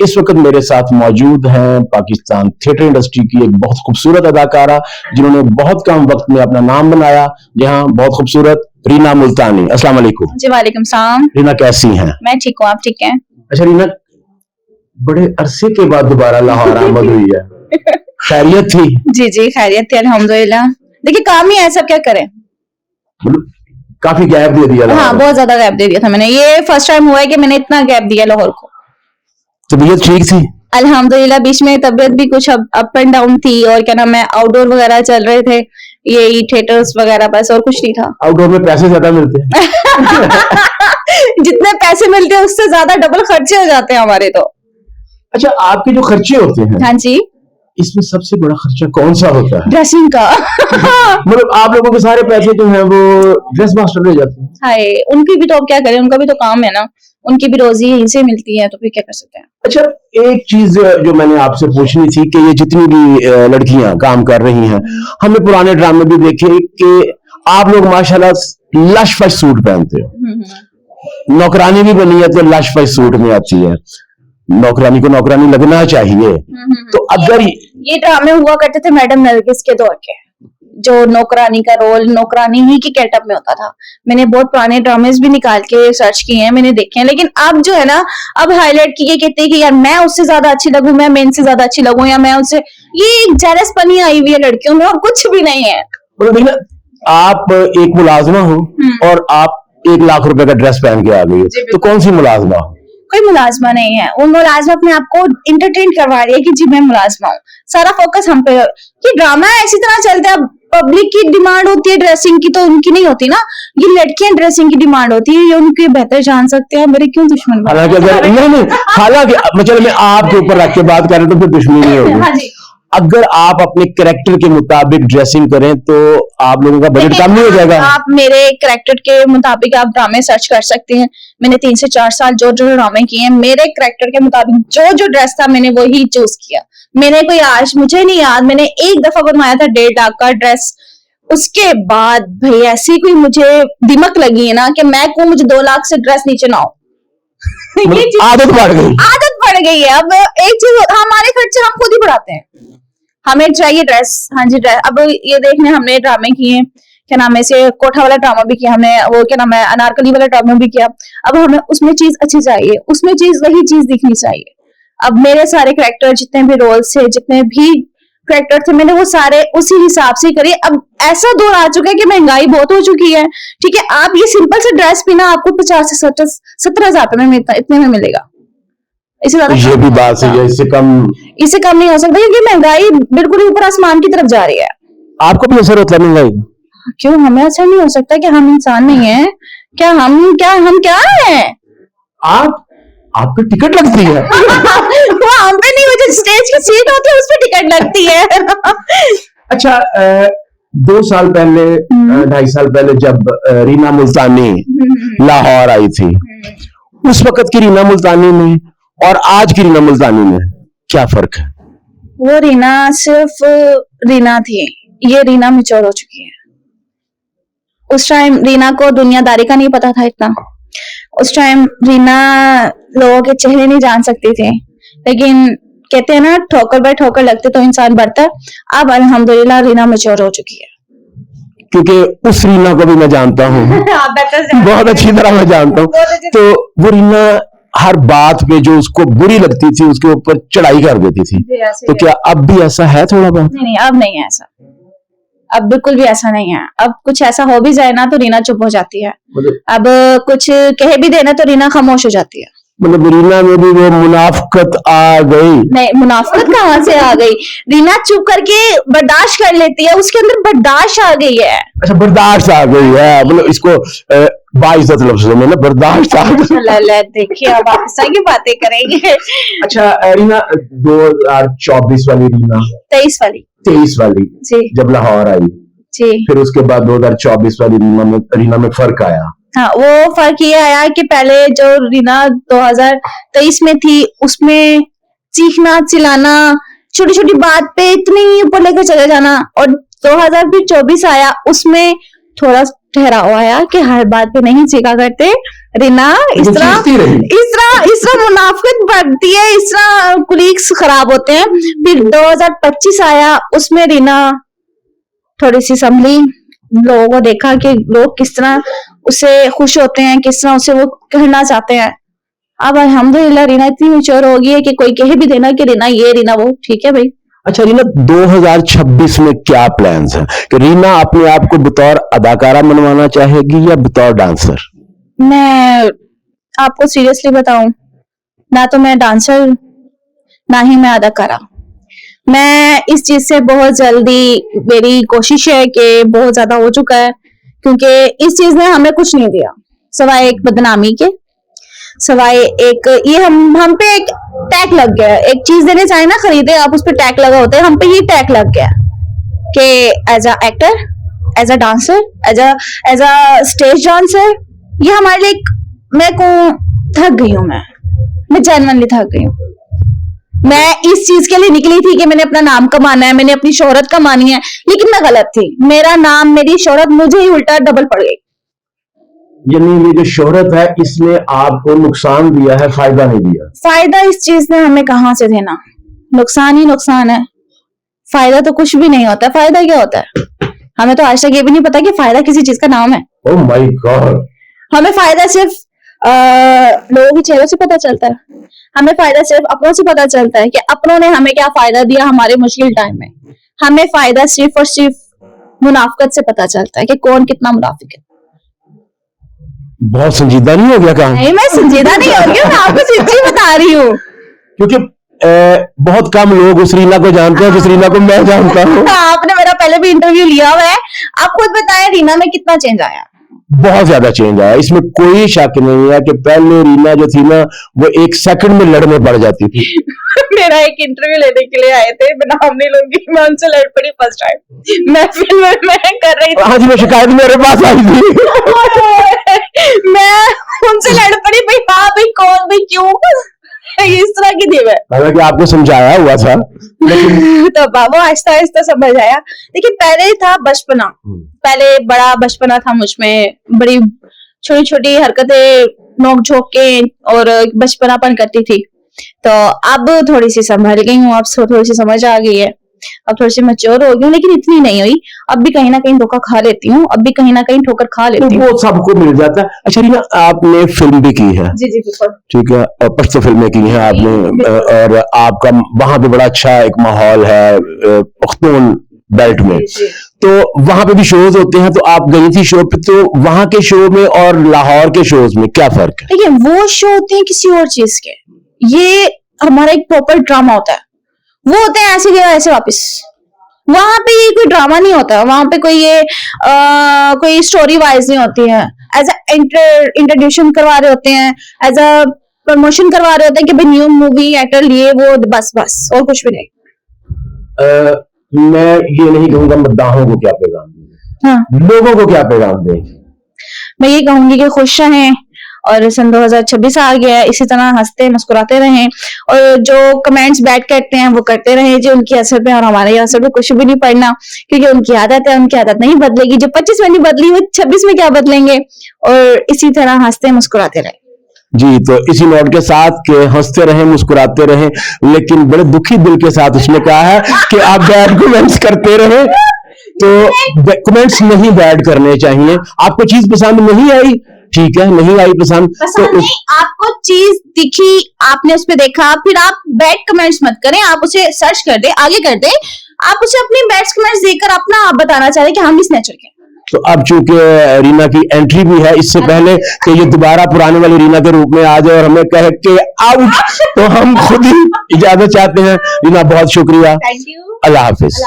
इस वक्त मेरे साथ मौजूद हैं पाकिस्तान थिएटर इंडस्ट्री की एक बहुत खूबसूरत अदाकारा जिन्होंने बहुत कम वक्त में अपना नाम बनाया। जहां बहुत खूबसूरत रीना मुल्तानी। अस्सलाम वालेकुम। जी वालेकुम सलाम। रीना कैसी हैं? मैं ठीक हूँ, आप ठीक हैं? अच्छा रीना, बड़े अरसे के बाद दोबारा लाहौर आमद हुई है, खैरियत थी? जी जी खैरियत थी अल्हम्दुलिल्लाह। देखिए काम ही ऐसा, क्या करें, काफी गैप दे दिया। हाँ बहुत ज्यादा गैप दे दिया था मैंने। ये फर्स्ट टाइम हुआ है कि मैंने इतना गैप दिया लाहौर को। तबीयत ठीक थी? अल्हम्दुलिल्लाह। बीच में तबीयत भी कुछ अप एंड डाउन थी, और क्या नाम है, आउटडोर वगैरह चल रहे थे, ये थिएटर्स वगैरह, बस और कुछ नहीं था। आउटडोर में पैसे ज्यादा मिलते हैं? जितने पैसे मिलते हैं उससे ज्यादा डबल खर्चे हो जाते हैं हमारे तो। अच्छा, आपके जो खर्चे होते हैं, हाँ जी, इसमें सबसे बड़ा खर्चा कौन सा होता है? ड्रेसिंग का। मतलब आप लोगों के सारे पैसे जो हैं वो ड्रेस मास्टर ले जाते हैं? हाय, उनकी भी तो अब क्या करें, उनका भी तो काम है ना, उनकी भी रोजी यहीं से मिलती है, तो फिर क्या कर सकते हैं। अच्छा, एक चीज जो मैंने आपसे पूछनी थी कि ये जितनी भी लड़कियां काम कर रही हैं, हमने पुराने ड्रामे भी देखे कि आप लोग माशाल्लाह लश फश सूट पहनते हो। नौकरानी भी बनी है तो लश फश सूट में आती है। नौकरानी को नौकरानी लगना चाहिए। तो अगर ये ड्रामे हुआ करते थे मैडम नरगिस के दौर के, जो नौकरानी का रोल नौकरानी ही की गेटअप में होता था। मैंने बहुत पुराने ड्रामेस भी निकाल के सर्च किए हैं, मैंने देखे हैं। लेकिन अब जो है ना, अब हाईलाइट की कहते हैं कि यार मैं उससे ज्यादा अच्छी लगूं, मैं मेन से ज्यादा अच्छी लगूं, या मैं उससे, ये जेलसपनी आई हुई है लड़कियों में, और कुछ भी नहीं है। मतलब आप एक मुलाजमा हो और आप 1 लाख रुपए का ड्रेस पहन के आ गई हो, तो कौन सी मुलाजमा हो? कोई मुलाजमा नहीं है। वो मुलाजमा अपने आप को इंटरटेन करवा रही है कि जी मैं मुलाजमा हूँ। सारा फोकस हम पे। ये ड्रामा इसी तरह चलता है। पब्लिक की डिमांड होती है ड्रेसिंग की, तो उनकी नहीं होती ना। ये लड़कियां ड्रेसिंग की डिमांड होती है, ये उनके बेहतर जान सकते हैं, मेरे क्यों दुश्मन। हालांकि अगर नहीं, हालांकि मतलब मैं आपके ऊपर रख के बात करें तो फिर दुश्मनी नहीं होगी। हाँ जी। अगर आप अपने कैरेक्टर के मुताबिक ड्रेसिंग करें तो आप लोगों का बजट कम नहीं हो जाएगा? आप मेरे कैरेक्टर के मुताबिक आप ड्रामे सर्च कर सकते हैं। मैंने 3 से 4 साल जो ड्रामे किए हैं, मेरे कैरेक्टर के मुताबिक जो ड्रेस था मैंने वही चूज किया। मैंने कोई आज मुझे नहीं याद, मैंने एक दफा बनवाया था 1.5 लाख का ड्रेस। उसके बाद भाई ऐसी कोई मुझे दिमक लगी है ना कि मैं को मुझे 2 लाख से ड्रेस नीचे ना हो। आदत पड़ गई है। अब एक चीज, हमारे खर्चे हम खुद ही बढ़ाते हैं। हमें चाहिए ड्रेस, हाँ जी ड्रेस। अब ये देखने हमने ड्रामे किए, क्या नाम है, ऐसे कोठा वाला ड्रामा भी किया हमने, वो क्या नाम है, अनारकली वाला ड्रामा भी किया। अब हमें उसमें चीज अच्छी चाहिए, उसमें चीज वही चीज दिखनी चाहिए। अब मेरे सारे कैरेक्टर जितने भी रोल्स थे, जितने भी कैरेक्टर थे, मैंने वो सारे उसी हिसाब से करे। अब ऐसा दौर आ चुका है कि महंगाई बहुत हो चुकी है, ठीक है। आप ये सिंपल से ड्रेस भी ना आपको 50 से 70 हजार में इतने में मिलेगा। इससे ज्यादा ये भी बात सही है, इससे कम नहीं हो सकता, क्योंकि महंगाई बिल्कुल ही ऊपर आसमान की तरफ जा रही है। आपको भी असर होता है महंगाई का? क्यों हमें असर नहीं हो सकता? कि हम इंसान नहीं है क्या? हम क्या हैं? आप पे टिकट लगती है? वो हम पे नहीं, मुझे स्टेज की सीट होती है उस पे टिकट लगती है। अच्छा, 2 साल पहले 2.5 साल पहले जब रीना मुल्तानी लाहौर आई थी, उस वक्त की रीना मुल्तानी में और आज की रीना मुल्तानी में क्या फर्क है? वो रीना सिर्फ रीना थी, ये रीना मैच्योर हो चुकी है। उस टाइम रीना को दुनियादारी का नहीं पता था इतना। उस टाइम रीना लोगों के चेहरे नहीं जान सकती थी, लेकिन कहते हैं ना ठोकर बाय ठोकर लगते तो इंसान बढ़ता। अब अल्हम्दुलिल्लाह रीना मैच्योर हो चुकी है। क्योंकि उस रीना को भी मैं जानता हूँ, बहुत अच्छी तरह मैं जानता हूँ। तो वो रीना हर बात पे जो उसको बुरी लगती थी उसके ऊपर चढ़ाई कर देती थी। तो क्या अब भी ऐसा है थोड़ा बहुत? नहीं, अब नहीं है ऐसा। अब बिल्कुल भी ऐसा नहीं है। अब कुछ ऐसा हो भी जाए ना तो रीना चुप हो जाती है। अब कुछ कह भी देना तो रीना खामोश हो जाती है। मतलब रीना में भी वो मुनाफकत आ गई? नहीं, मुनाफकत कहाँ से आ गई? रीना चुप करके बर्दाश्त कर लेती है, उसके अंदर बर्दाश्त आ गई है। अच्छा, बर्दाश्त आ गई है, मतलब इसको 22 लफ्ज़ों में ना बर्दाश्त आ गई। देखिए अब आप सही बातें करेंगे। अच्छा रीना, 2024 वाली रीना, 23 वाली जब लाहौर आई जी, फिर उसके बाद 2024 वाली रीना में फर्क आया। हाँ, वो फर्क ये आया कि पहले जो रीना 2023 में थी उसमें चीखना चिल्लाना, छोटी छोटी बात पे इतनी ऊपर लेकर चले जाना, और 2024 आया उसमें थोड़ा ठहराव आया कि हर बात पे नहीं चीखा करते। रीना इस तरह मुनाफिक बढ़ती है, इस तरह कुलीग्स खराब होते हैं। फिर 2025 आया, उसमें रीना थोड़ी सी संभली, लोगों को देखा कि लोग किस तरह उससे खुश होते हैं, किस तरह उसे वो कहना चाहते हैं। अब अल्हम्दुलिल्लाह रीना इतनी मैच्योर हो गई है कि कोई कह भी देना कि रीना ये रीना वो, ठीक है भाई। अच्छा रीना, 2026 में क्या प्लान्स हैं कि रीना अपने आप को बतौर अदाकारा मनवाना चाहेगी या बतौर डांसर? मैं आपको सीरियसली बताऊं, ना तो मैं डांसर ना ही मैं अदाकारा। मैं इस चीज से बहुत जल्दी, मेरी कोशिश है कि बहुत ज्यादा हो चुका है, क्योंकि इस चीज ने हमें कुछ नहीं दिया सिवाय एक बदनामी के, सिवाय एक ये हम पे एक टैग लग गया। एक चीज देने चाहे ना खरीदे आप, उस पर टैग लगा होता है, हम पे ये टैग लग गया कि as a actor, as a dancer, as a stage dancer, ये हमारे लिए मैं को थक गई हूँ। मैं जेन्युइनली थक गई हूँ। मैं इस चीज के लिए निकली थी कि मैंने अपना नाम कमाना है, मैंने अपनी शोहरत कमानी है, लेकिन मैं गलत थी। मेरा नाम, मेरी शोहरत मुझे ही उल्टा डबल पड़ गई। यानी ये जो शोहरत है इसने आपको नुकसान दिया है, फायदा नहीं दिया? फायदा इस चीज ने हमें कहां से देना, नुकसान ही नुकसान है। फायदा तो कुछ भी नहीं होता। फायदा क्या होता है? हमें तो आज तक ये भी नहीं पता कि फायदा किसी चीज का नाम है। Oh my God. हमें फायदा सिर्फ लोगों के चेहरे से पता चलता है। हमें फायदा सिर्फ अपनों से पता चलता है कि अपनों ने हमें क्या फायदा दिया हमारे मुश्किल टाइम में। हमें फायदा सिर्फ और सिर्फ मुनाफिकत से पता चलता है कि कौन कितना मुनाफिक है। बहुत संजीदा नहीं हो गया काम? नहीं, मैं संजीदा नहीं हो रही हूँ, मैं आपको सच्ची बता रही हूँ। क्योंकि बहुत कम लोग उस रीना को जानते हैं जिस रीना को मैं जानता हूँ। आपने मेरा पहले भी इंटरव्यू लिया हुआ है, आप खुद बताएं रीना में कितना चेंज आया। बहुत ज्यादा चेंज आया, इसमें कोई शक नहीं है कि पहले रीना जो थी ना वो एक सेकंड में लड़ने पड़ जाती थी। मेरा एक इंटरव्यू लेने के लिए आए थे, मैं नाम नहीं लूंगी, मैं उनसे लड़ पड़ी फर्स्ट टाइम। मैं फिल्म में कर रही थी। हाँ जी, मैं शिकायत मेरे पास आई थी। मैं उनसे लड़ पड़ी, भाई हाँ भाई कौन भाई क्यों, इस तरह की थी मैं। हालांकि आपको समझाया हुआ था लेकिन तो वो आहिस्ता आहिस्ता समझ आया। देखिए पहले था बचपना, पहले बड़ा बचपना था मुझमें, बड़ी छोटी छोटी हरकतें नोक झोंक के और बचपनापन करती थी। तो अब थोड़ी सी संभल गई हूँ, अब थोड़ी सी समझ आ गई है, अब थोड़ी सी मैच्योर हो गई हूँ, लेकिन इतनी नहीं हुई। अब भी कहीं ना कहीं धोखा खा लेती हूँ, अब भी कहीं ना कहीं ठोकर खा लेती हूँ। वो सबको मिल जाता है। अच्छा रीना, आपने फिल्म भी की है? जी जी बिल्कुल। ठीक है, और पश्तो फिल्में की हैं आपने, और आपका वहां पे बड़ा अच्छा एक माहौल है पख्तून बेल्ट में, तो वहां पे भी शोज होते हैं। तो आप गई थी शो पे, तो वहां के शो में और लाहौर के शोज में क्या फर्क है? देखिए वो शो होते हैं किसी और चीज के, ये हमारा एक प्रॉपर ड्रामा होता है। वो होते हैं ऐसे गया ऐसे वापस। वहां पे ये कोई ड्रामा नहीं होता, वहां पे कोई ये कोई स्टोरी वाइज नहीं होती है। एज अ इंट्रोड्यूशन करवा रहे होते हैं, एज अ प्रमोशन करवा रहे होते हैं कि भाई न्यू मूवी एक्टर लिए वो, बस और कुछ भी नहीं। मैं ये नहीं कहूंगा मद्दाहों को क्या पैगाम दें, हाँ, लोगों को क्या पैगाम दें? मैं ये कहूंगी कि खुश रहें, और सन 2026 आ गया है, इसी तरह हंसते मुस्कुराते रहें, और जो कमेंट्स बैड करते हैं वो करते रहें, जो उनकी असर पे और हमारे असर पे कुछ भी नहीं पड़ना, क्योंकि उनकी आदत है, उनकी आदत नहीं बदलेगी। जो 25 में नहीं बदली वो 26 में क्या बदलेंगे। और इसी तरह हंसते मुस्कुराते रहें। जी, तो इसी नोट के साथ के हंसते रहें मुस्कुराते रहें, लेकिन बड़े दुखी दिल के साथ उसने कहा है कि आप बैड कमेंट्स करते रहें। तो कमेंट्स नहीं बैड करने चाहिए। आपको चीज पसंद नहीं आई, ठीक है, नहीं आई पसंद तो नहीं, आपको चीज दिखी, आपने उस पर देखा, फिर आप बैड कमेंट्स मत करें, आप उसे सर्च कर दे, आगे कर दे, आप उसे अपने बैड कमेंट्स देखकर अपना आप बताना चाह रहे कि हम इस नेचर के। तो अब चूंकि रीना की एंट्री भी है, इससे पहले कि ये दोबारा पुराने वाली रीना के रूप में आ जाए और हमें कहे कि आउट, तो हम खुद ही इजाजत चाहते हैं। रीना बहुत शुक्रिया, थैंक यू, अल्लाह हाफिज।